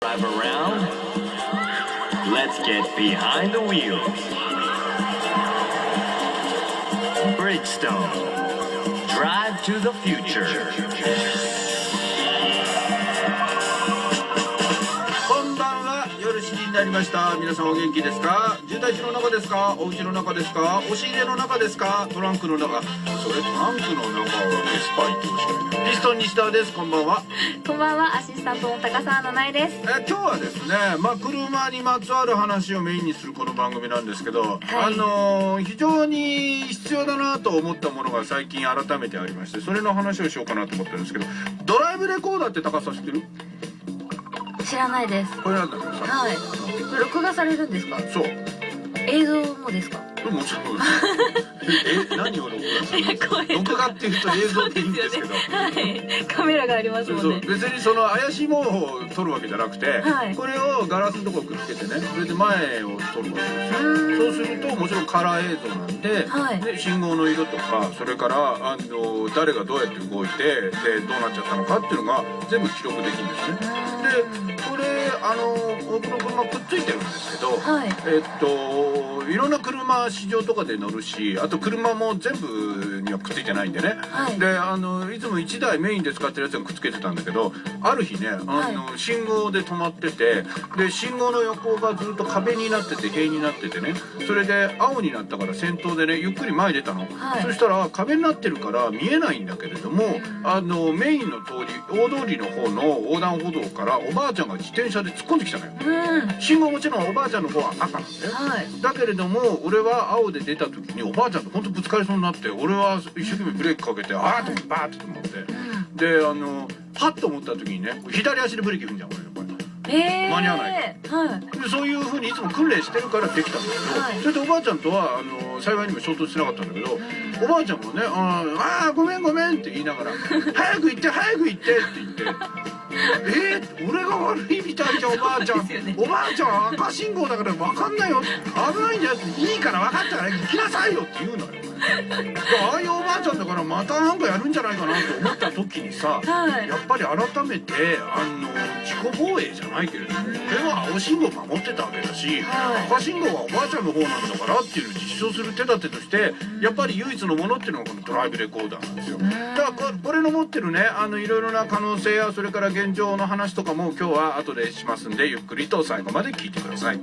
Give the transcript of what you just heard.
Drive around. Let's get behind the wheel. Bridgestone. Drive to the future. こんばんは。夜7時になりました。皆さんお元気ですか？渋滞地の中ですか？お家の中ですか？押し入れの中ですか？トランクの中。それトランクの中はエスパイってほしかいね。ピストン西田です。こんばんは。こんばんは、アシスタントの高澤七重です。今日はですね、車にまつわる話をメインにするこの番組なんですけど、非常に必要だなと思ったものが最近改めてありまして、それの話をしようかなと思ってるんですけど、ドライブレコーダーって高須さん知ってる？知らないです。これなんだけどさ、はい。録画されるんですか？そう。映像もですか？もちろん何を録画するんですか？録画っていうと映像って言うんですけど、はい。カメラがありますもんね。別にその怪しいものを撮るわけじゃなくて、はいこれをガラスのところくっつけてね、それで前を撮るわけですよ。そうするともちろんカラー映像なんで、はいで信号の色とか、それから誰がどうやって動いてでどうなっちゃったのかっていうのが全部記録できるんですね。でこれ僕の車くっついてるんですけど、はい。いろんな車市場とかで乗るし、あと車も全部にはくっついてないんでね、はい、でいつも1台メインで使ってるやつがくっつけてたんだけど、ある日ね信号で止まってて、で信号の横がずっと壁になってて塀になっててね、それで青になったから先頭でねゆっくり前出たの、はい、そしたら壁になってるから見えないんだけれども、メインの通り大通りの方の横断歩道からおばあちゃんが自転車で突っ込んできたのよ。信号もちろんおばあちゃんの方は赤なんだよ、はい、だけれども俺は青で出た時におばあちゃんと本当ぶつかりそうになって、俺は一生懸命ブレーキかけてバーッと思って、でパッと思った時にね左足でブレーキ踏んじゃう、俺の場合間に合わない、はい、でそういう風にいつも訓練してるからできたんだけど、はい、それでおばあちゃんとは幸いにも衝突してなかったんだけど、おばあちゃんもね「ああごめんごめん」って言いながら「早く行って早く行って」って言って。俺が悪いみたいじゃん、おばあちゃん、ね、おばあちゃん赤信号だから分かんないよ、危ないんだよ、いいから分かったから行きなさいよって言うのよ。ああいうおばあちゃんだからまたなんかやるんじゃないかなと思った時にさ、はい、やっぱり改めて自己防衛じゃないけれども、俺は青信号守ってたわけだし、はい、赤信号はおばあちゃんの方なんだからっていうのを実証する手立てとしてやっぱり唯一のものっていうのがこのドライブレコーダーなんですよ。だからこれの持ってるねいろいろな可能性やそれから現状の話とかも今日は後でしますんで、ゆっくりと最後まで聞いてください。